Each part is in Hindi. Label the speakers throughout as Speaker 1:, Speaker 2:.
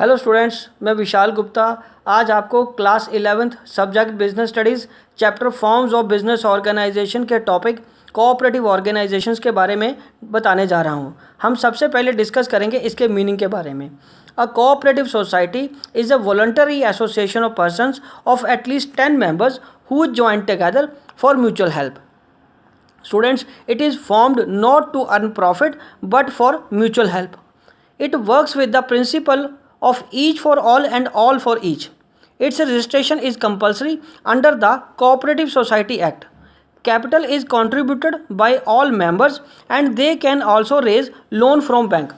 Speaker 1: हेलो स्टूडेंट्स, मैं विशाल गुप्ता आज आपको class 11th subject business studies chapter forms of business organisation के टॉपिक कोऑपरेटिव ऑर्गेनाइजेशंस के बारे में बताने जा रहा हूं। हम सबसे पहले डिस्कस करेंगे इसके मीनिंग के बारे में। A cooperative society is a voluntary association of persons of at least 10 members who join together for mutual help. Students, it is formed not to earn profit but for mutual help. It works with the principle of each for all and all for each. Its registration is compulsory under the Cooperative Society Act. Capital is contributed by all members and they can also raise loan from bank.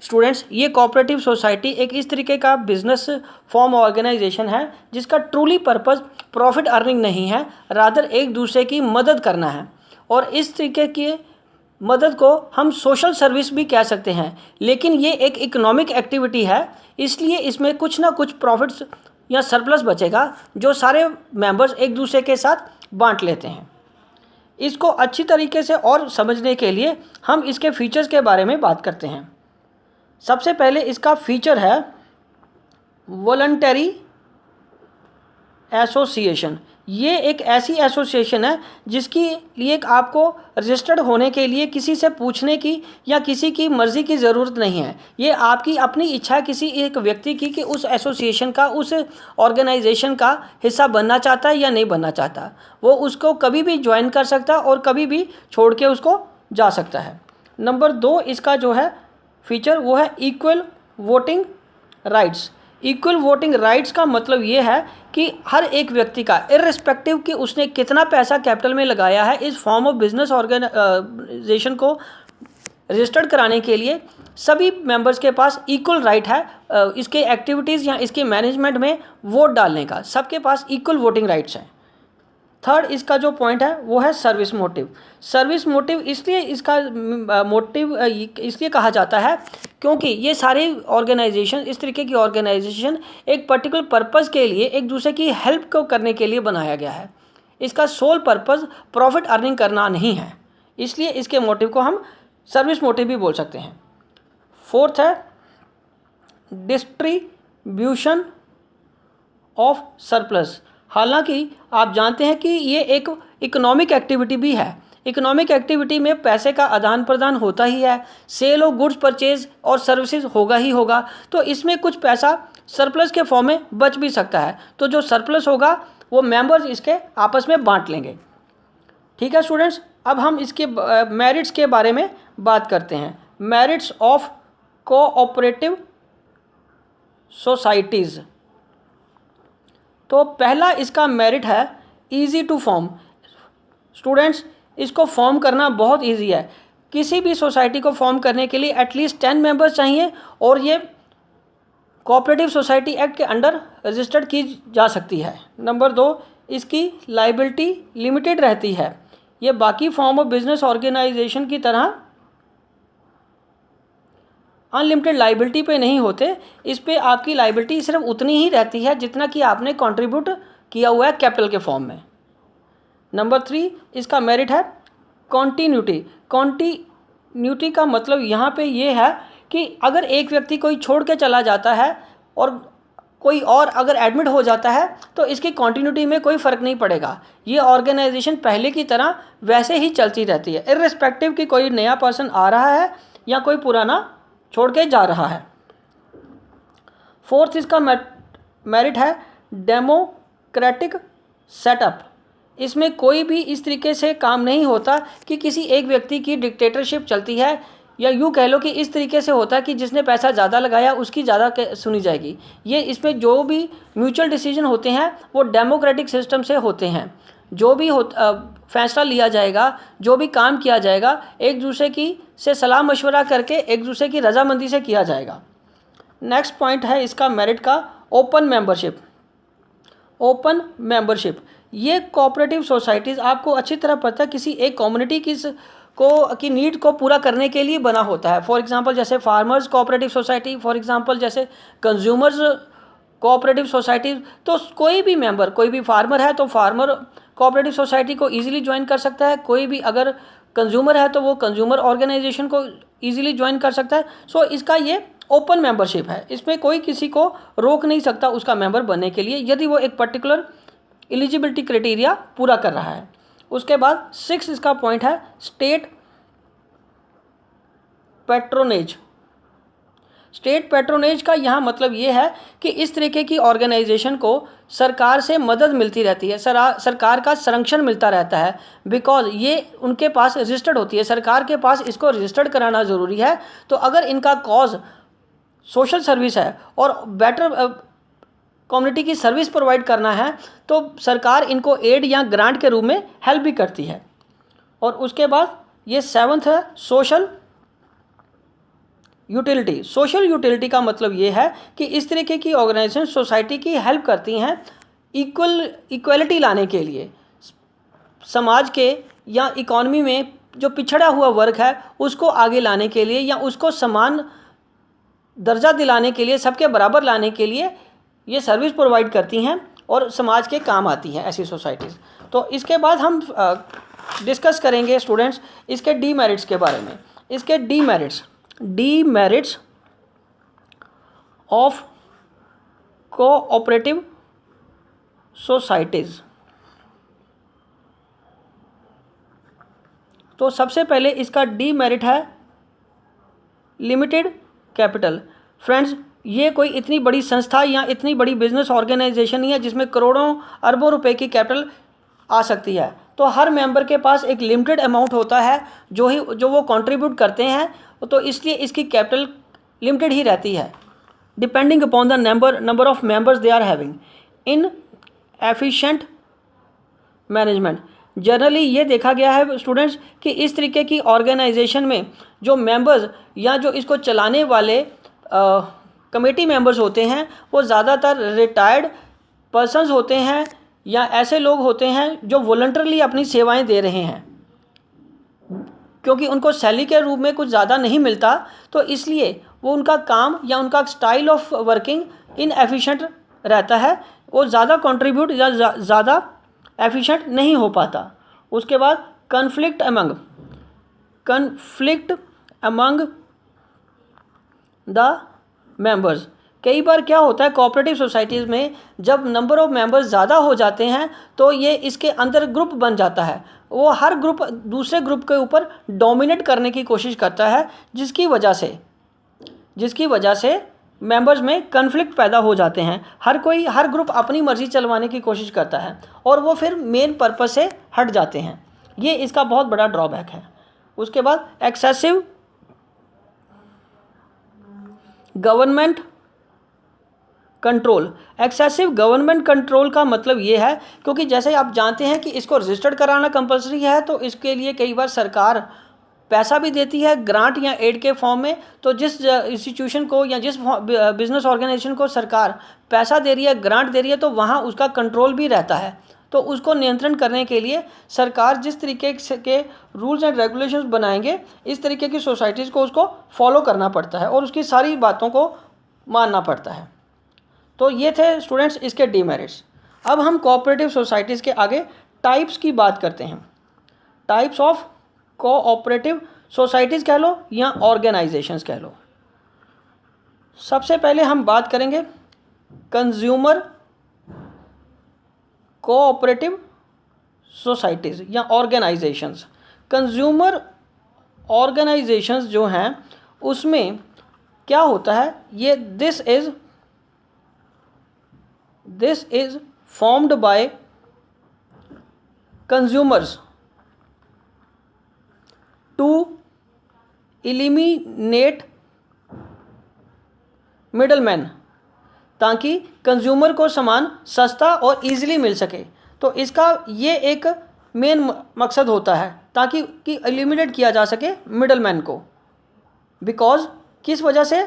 Speaker 1: Students, ये कोऑपरेटिव सोसाइटी एक इस तरीके का बिजनेस फॉर्म ऑर्गेनाइजेशन है जिसका ट्रूली पर्पस प्रॉफिट अर्निंग नहीं है, रादर एक दूसरे की मदद करना है। और इस तरीके की मदद को हम सोशल सर्विस भी कह सकते हैं, लेकिन ये एक इकोनॉमिक एक्टिविटी है, इसलिए इसमें कुछ ना कुछ प्रॉफिट्स या सरप्लस बचेगा जो सारे मेंबर्स एक दूसरे के साथ बांट लेते हैं। इसको अच्छी तरीके से और समझने के लिए हम इसके फीचर्स के बारे में बात करते हैं। सबसे पहले इसका फीचर है वॉलंटरी एसोसिएशन। ये एक ऐसी एसोसिएशन है जिसकी लिए आपको रजिस्टर्ड होने के लिए किसी से पूछने की या किसी की मर्ज़ी की ज़रूरत नहीं है। ये आपकी अपनी इच्छा है किसी एक व्यक्ति की कि उस एसोसिएशन का, उस ऑर्गेनाइजेशन का हिस्सा बनना चाहता है या नहीं बनना चाहता। वो उसको कभी भी ज्वाइन कर सकता है और कभी भी छोड़ के उसको जा सकता है। नंबर 2 इसका जो है फीचर वो है equal voting rights. Equal voting rights का मतलब ये है कि हर एक व्यक्ति का, इर्रिस्पेक्टिव कि उसने कितना पैसा कैपिटल में लगाया है, इस फॉर्म ऑफ बिजनेस ऑर्गेनाइजेशन को रजिस्टर्ड कराने के लिए सभी मेंबर्स के पास इक्वल राइट है इसके एक्टिविटीज़ या इसके मैनेजमेंट में वोट डालने का। सबके पास इक्वल वोटिंग राइट्स हैं। थर्ड इसका जो पॉइंट है वो है सर्विस मोटिव। सर्विस मोटिव इसलिए इसका मोटिव इसलिए कहा जाता है क्योंकि ये सारे ऑर्गेनाइजेशन, इस तरीके की ऑर्गेनाइजेशन एक पर्टिकुलर पर्पज़ के लिए एक दूसरे की हेल्प को करने के लिए बनाया गया है। इसका सोल पर्पज़ प्रॉफिट अर्निंग करना नहीं है, इसलिए इसके मोटिव को हम सर्विस मोटिव भी बोल सकते हैं। फोर्थ है डिस्ट्रीब्यूशन ऑफ सरप्लस। हालांकि आप जानते हैं कि ये एक इकोनॉमिक एक्टिविटी भी है। इकोनॉमिक एक्टिविटी में पैसे का आदान प्रदान होता ही है, सेल ऑफ गुड्स परचेज और सर्विसेज होगा ही होगा, तो इसमें कुछ पैसा सरप्लस के फॉर्म में बच भी सकता है। तो जो सरप्लस होगा वो मेंबर्स इसके आपस में बांट लेंगे। ठीक है स्टूडेंट्स, अब हम इसके मेरिट्स के बारे में बात करते हैं। Merits of cooperative societies. तो पहला इसका मेरिट है इजी टू फॉर्म। स्टूडेंट्स, इसको फॉर्म करना बहुत इजी है। किसी भी सोसाइटी को फॉर्म करने के लिए एटलीस्ट 10 मेंबर्स चाहिए और ये कोऑपरेटिव सोसाइटी एक्ट के अंडर रजिस्टर्ड की जा सकती है। नंबर 2 इसकी लायबिलिटी लिमिटेड रहती है। ये बाकी फॉर्म ऑफ बिजनेस ऑर्गेनाइजेशन की तरह अनलिमिटेड लाइबिलिटी पे नहीं होते। इस पे आपकी लाइबिलिटी सिर्फ उतनी ही रहती है जितना कि आपने कंट्रीब्यूट किया हुआ है कैपिटल के फॉर्म में। नंबर 3 इसका मेरिट है कॉन्टीन्यूटी। कॉन्टीन्यूटी का मतलब यहाँ पे ये है कि अगर एक व्यक्ति कोई छोड़ के चला जाता है और कोई और अगर एडमिट हो जाता है तो इसकी कॉन्टीन्यूटी में कोई फ़र्क नहीं पड़ेगा। ये ऑर्गेनाइजेशन पहले की तरह वैसे ही चलती रहती है, इर्रिस्पेक्टिव कि कोई नया पर्सन आ रहा है या कोई पुराना छोड़ के जा रहा है। फोर्थ इसका मेरिट है डेमोक्रेटिक सेटअप। इसमें कोई भी इस तरीके से काम नहीं होता कि किसी एक व्यक्ति की डिक्टेटरशिप चलती है, या यूँ कह लो कि इस तरीके से होता है कि जिसने पैसा ज़्यादा लगाया उसकी ज़्यादा सुनी जाएगी। ये इसमें जो भी म्यूचुअल डिसीजन होते हैं वो डेमोक्रेटिक सिस्टम से होते हैं। जो भी फैसला लिया जाएगा, जो भी काम किया जाएगा, एक दूसरे की से सलाह मशवरा करके एक दूसरे की रजामंदी से किया जाएगा। नेक्स्ट पॉइंट है इसका मेरिट का ओपन मेंबरशिप। ओपन मेंबरशिप ये कोऑपरेटिव सोसाइटीज़, आपको अच्छी तरह पता है, किसी एक कम्युनिटी की नीड को पूरा करने के लिए बना होता है। फॉर एग्जांपल जैसे farmers cooperative society, for example जैसे कंज्यूमर्स कोऑपरेटिव सोसाइटी। तो कोई भी मेंबर, कोई भी फार्मर है तो फार्मर कोऑपरेटिव सोसाइटी को इजीली ज्वाइन कर सकता है। कोई भी अगर कंज्यूमर है तो वो कंज्यूमर ऑर्गेनाइजेशन को इजीली ज्वाइन कर सकता है। सो इसका ये ओपन मेंबरशिप है, इसमें कोई किसी को रोक नहीं सकता उसका मेंबर बनने के लिए यदि वो एक पर्टिकुलर एलिजिबिलिटी क्राइटेरिया पूरा कर रहा है। उसके बाद 6 इसका पॉइंट है स्टेट पैट्रोनेज। स्टेट पैट्रोनेज का यहाँ मतलब ये है कि इस तरीके की ऑर्गेनाइजेशन को सरकार से मदद मिलती रहती है, सरकार का संरक्षण मिलता रहता है, बिकॉज ये उनके पास रजिस्टर्ड होती है, सरकार के पास इसको रजिस्टर्ड कराना ज़रूरी है। तो अगर इनका कॉज सोशल सर्विस है और बेटर कम्युनिटी की सर्विस प्रोवाइड करना है तो सरकार इनको एड या ग्रांट के रूप में हेल्प भी करती है। और उसके बाद ये 7th है सोशल यूटिलिटी। सोशल यूटिलिटी का मतलब ये है कि इस तरीके की ऑर्गेनाइजेशन सोसाइटी की हेल्प करती हैं इक्वलिटी लाने के लिए, समाज के या इकॉनमी में जो पिछड़ा हुआ वर्ग है उसको आगे लाने के लिए या उसको समान दर्जा दिलाने के लिए, सबके बराबर लाने के लिए ये सर्विस प्रोवाइड करती हैं और समाज के काम आती हैं ऐसी सोसाइटीज़। तो इसके बाद हम डिस्कस करेंगे स्टूडेंट्स इसके डीमेरिट्स के बारे में। इसके डीमेरिट्स ऑफ कोऑपरेटिव सोसाइटीज़। तो सबसे पहले इसका डीमेरिट है लिमिटेड कैपिटल। फ्रेंड्स, ये कोई इतनी बड़ी संस्था या इतनी बड़ी बिजनेस ऑर्गेनाइजेशन नहीं है जिसमें करोड़ों अरबों रुपए की कैपिटल आ सकती है। तो हर मेंबर के पास एक लिमिटेड अमाउंट होता है जो वो कंट्रीब्यूट करते हैं, तो इसलिए इसकी कैपिटल लिमिटेड ही रहती है, depending upon the number of members they are having inefficient management. Generally ये देखा गया है स्टूडेंट्स कि इस तरीके की ऑर्गेनाइजेशन में जो मेंबर्स या जो इसको चलाने वाले कमेटी मेंबर्स होते हैं वो ज़्यादातर रिटायर्ड पर्सन्स होते हैं या ऐसे लोग होते हैं जो वॉलंटरली अपनी सेवाएं दे रहे हैं, क्योंकि उनको सैलरी के रूप में कुछ ज़्यादा नहीं मिलता, तो इसलिए वो उनका काम या उनका स्टाइल ऑफ वर्किंग इनएफिशिएंट रहता है, वो ज़्यादा कंट्रीब्यूट या ज़्यादा एफिशिएंट नहीं हो पाता। उसके बाद कन्फ्लिक्ट अमंग द मेंबर्स। कई बार क्या होता है कोऑपरेटिव सोसाइटीज़ में जब नंबर ऑफ़ मेंबर्स ज़्यादा हो जाते हैं तो ये इसके अंदर ग्रुप बन जाता है, वो हर ग्रुप दूसरे ग्रुप के ऊपर डोमिनेट करने की कोशिश करता है, जिसकी वजह से मेंबर्स में कन्फ्लिक्ट पैदा हो जाते हैं। हर ग्रुप अपनी मर्ज़ी चलवाने की कोशिश करता है और वो फिर मेन पर्पस से हट जाते हैं। ये इसका बहुत बड़ा ड्रॉबैक है। उसके बाद excessive government control. Excessive government control का मतलब ये है, क्योंकि जैसे आप जानते हैं कि इसको रजिस्टर्ड कराना कंपलसरी है, तो इसके लिए कई बार सरकार पैसा भी देती है ग्रांट या एड के फॉर्म में। तो जिस इंस्टीट्यूशन को या जिस बिजनेस ऑर्गेनाइजेशन को सरकार पैसा दे रही है, ग्रांट दे रही है, तो वहाँ उसका कंट्रोल भी रहता है। तो उसको नियंत्रण करने के लिए सरकार जिस तरीके के रूल्स एंड रेगुलेशंस बनाएंगे, इस तरीके की सोसाइटीज़ को उसको फॉलो करना पड़ता है और उसकी सारी बातों को मानना पड़ता है। तो ये थे स्टूडेंट्स इसके डीमेरिट्स। अब हम कोऑपरेटिव सोसाइटीज़ के आगे टाइप्स की बात करते हैं। टाइप्स ऑफ कोऑपरेटिव सोसाइटीज़ कह लो या ऑर्गेनाइजेशंस कह लो। सबसे पहले हम बात करेंगे कंज्यूमर कोऑपरेटिव सोसाइटीज़ या ऑर्गेनाइजेशंस। कंज्यूमर ऑर्गेनाइजेशंस जो हैं उसमें क्या होता है, ये this is formed by consumers to eliminate middleman, ताकि कंज्यूमर को सामान सस्ता और इजीली मिल सके। तो इसका ये एक मेन मकसद होता है ताकि एलिमिनेट किया जा सके मिडलमैन को। बिकॉज किस वजह से,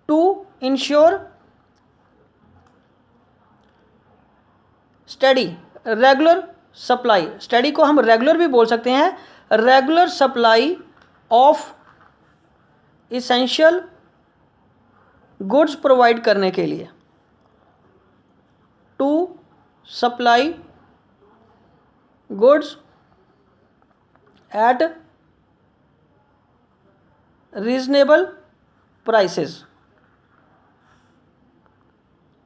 Speaker 1: to ensure steady regular supply. Steady को हम रेगुलर भी बोल सकते हैं, regular supply of essential goods provide करने के लिए, to supply goods at reasonable prices.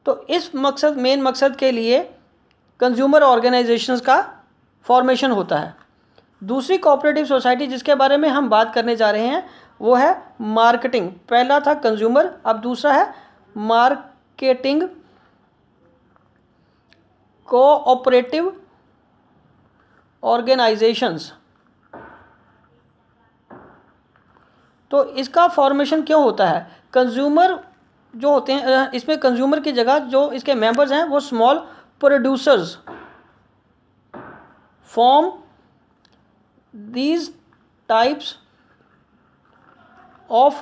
Speaker 1: तो इस मेन मकसद के लिए कंज्यूमर ऑर्गेनाइजेशंस का फॉर्मेशन होता है। दूसरी कोऑपरेटिव सोसाइटी जिसके बारे में हम बात करने जा रहे हैं वो है मार्केटिंग। पहला था कंज्यूमर, अब दूसरा है मार्केटिंग कोऑपरेटिव ऑर्गेनाइजेशंस। तो इसका फॉर्मेशन क्यों होता है? कंज्यूमर जो होते हैं, इसमें कंज्यूमर की जगह जो इसके मेंबर्स हैं वो small producers form these types of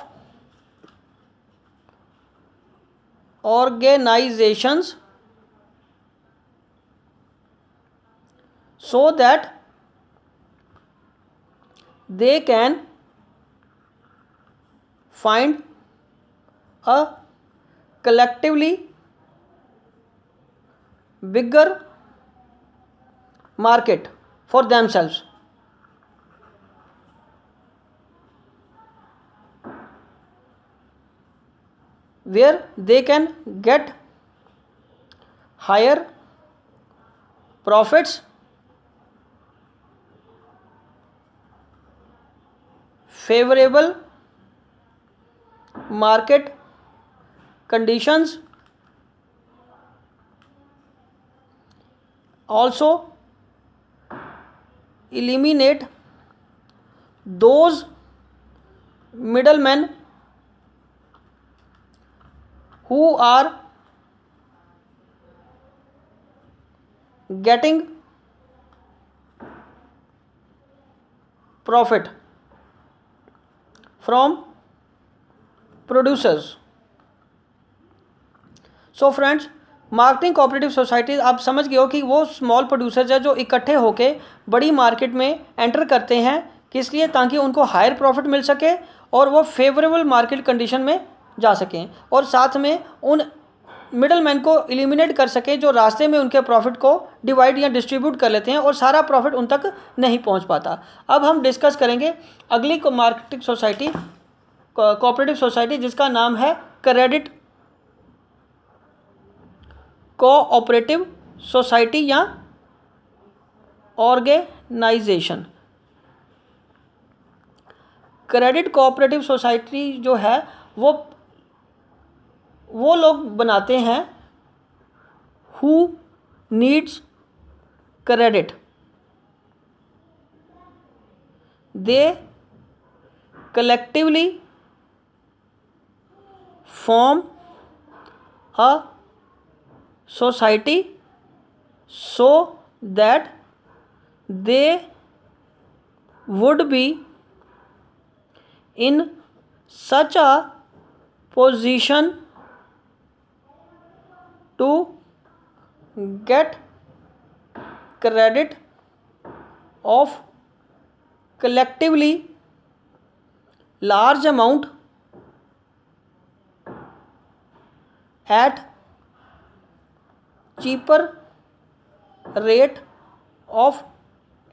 Speaker 1: organizations so that they can find a collectively bigger market for themselves. Where they can get higher profits, favorable market conditions, also eliminate those middlemen who are getting profit from producers. So friends, marketing cooperative societies आप समझ गए हो कि वो स्मॉल प्रोड्यूसर्स है जो इकट्ठे होके बड़ी मार्केट में एंटर करते हैं, किस लिए? ताकि उनको हायर प्रॉफिट मिल सके और वो फेवरेबल मार्केट कंडीशन में जा सकें, और साथ में उन मिडल मैन को एलिमिनेट कर सके जो रास्ते में उनके प्रॉफिट को डिवाइड या डिस्ट्रीब्यूट कर लेते हैं और सारा प्रॉफिट उन तक नहीं पहुंच पाता। अब हम डिस्कस करेंगे अगली मार्केटिंग सोसाइटी, कोऑपरेटिव सोसाइटी, जिसका नाम है क्रेडिट कोऑपरेटिव सोसाइटी या ऑर्गेनाइजेशन। क्रेडिट कोऑपरेटिव सोसाइटी जो है वो लोग बनाते हैं who needs credit. They collectively form a society so that they would be in such a position to get credit of collectively large amount at cheaper rate of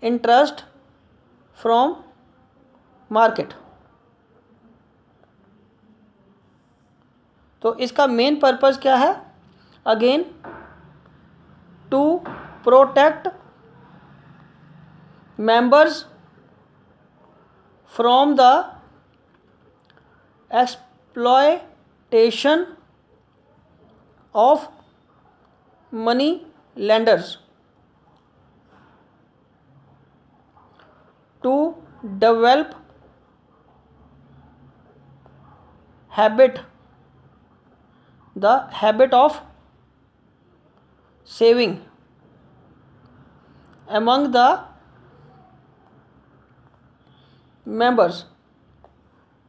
Speaker 1: interest from market। तो इसका मेन पर्पस क्या है? Again, to protect members from the exploitation of money lenders, to develop the habit of saving among the members।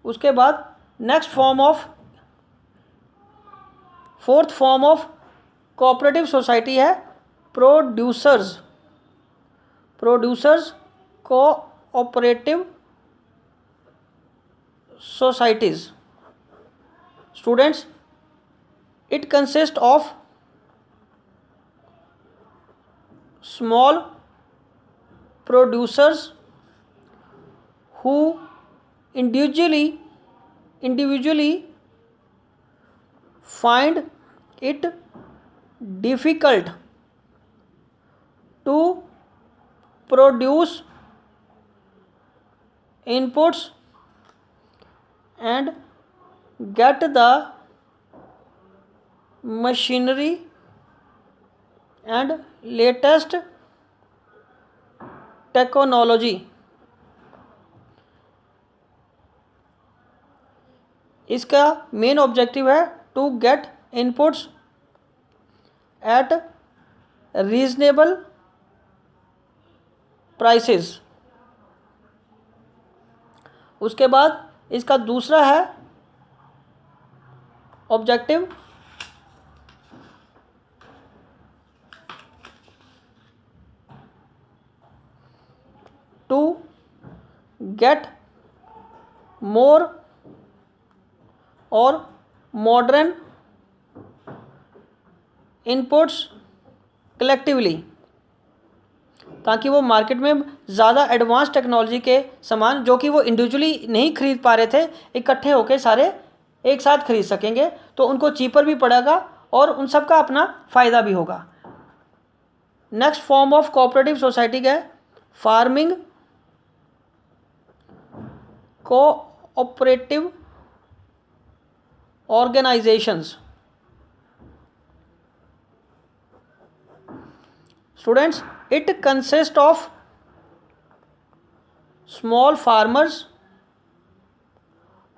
Speaker 1: उसके बाद fourth form of cooperative society है producers cooperative societies. Students, it consist of small producers who individually find it difficult to produce inputs and get the machinery and latest technology. इसका मेन ऑब्जेक्टिव है to get inputs at reasonable prices. उसके बाद इसका दूसरा है ऑब्जेक्टिव टू गेट मोर और मॉडर्न इनपुट्स कलेक्टिवली, ताकि वो मार्केट में ज़्यादा एडवांस टेक्नोलॉजी के सामान जो कि वो इंडिविजुअली नहीं खरीद पा रहे थे, इकट्ठे होकर सारे एक साथ खरीद सकेंगे, तो उनको चीपर भी पड़ेगा और उन सब का अपना फ़ायदा भी होगा। Next form of cooperative society का है farming cooperative organizations. Students, it consists of small farmers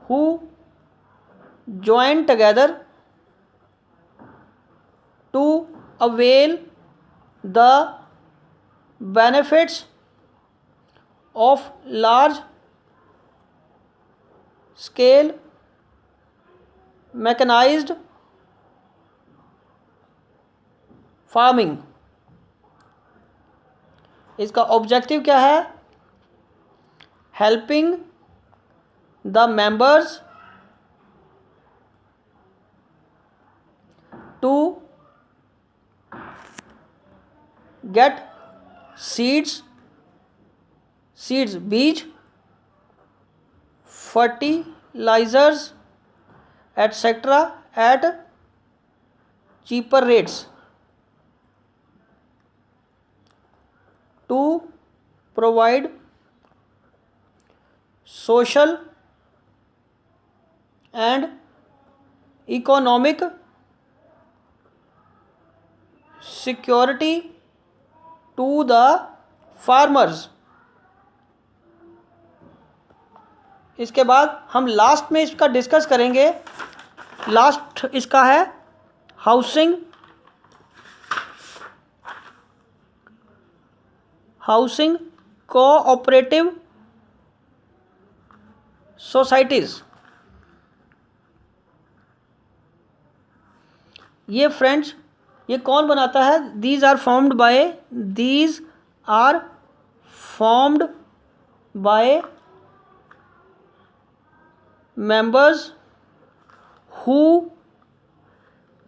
Speaker 1: who join together to avail the benefits of large scale mechanised farming. इसका ऑब्जेक्टिव क्या है? Helping the members to get seeds बीज, fertilisers etc. at cheaper rates, to provide social and economic security to the farmers. इसके बाद हम लास्ट में इसका डिस्कस करेंगे। लास्ट इसका है हाउसिंग कोऑपरेटिव सोसाइटीज़। ये फ्रेंड्स, ये कौन बनाता है? These are formed by members who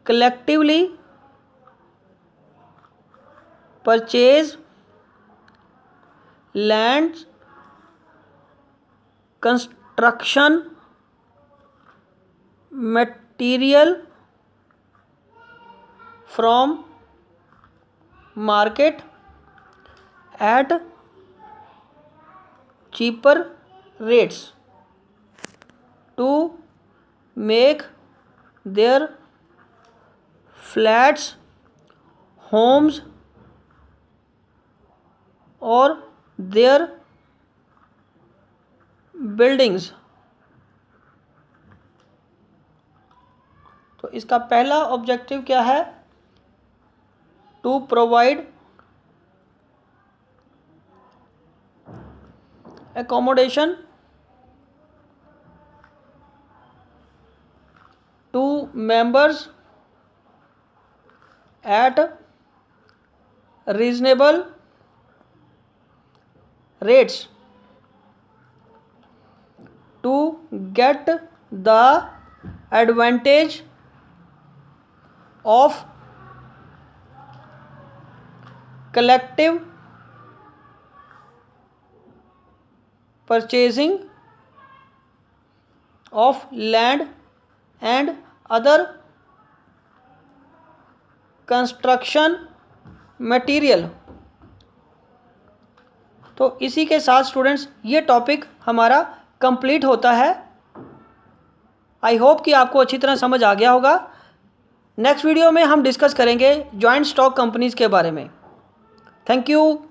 Speaker 1: collectively purchase land, construction material from market at cheaper rates to make their flats, homes or their buildings। तो इसका पहला ऑब्जेक्टिव क्या है? To provide accommodation to members at reasonable rates to get the advantage of collective purchasing of land and other construction material. तो इसी के साथ स्टूडेंट्स ये टॉपिक हमारा कंप्लीट होता है। आई होप कि आपको अच्छी तरह समझ आ गया होगा। नेक्स्ट वीडियो में हम डिस्कस करेंगे जॉइंट स्टॉक कंपनीज के बारे में। Thank you.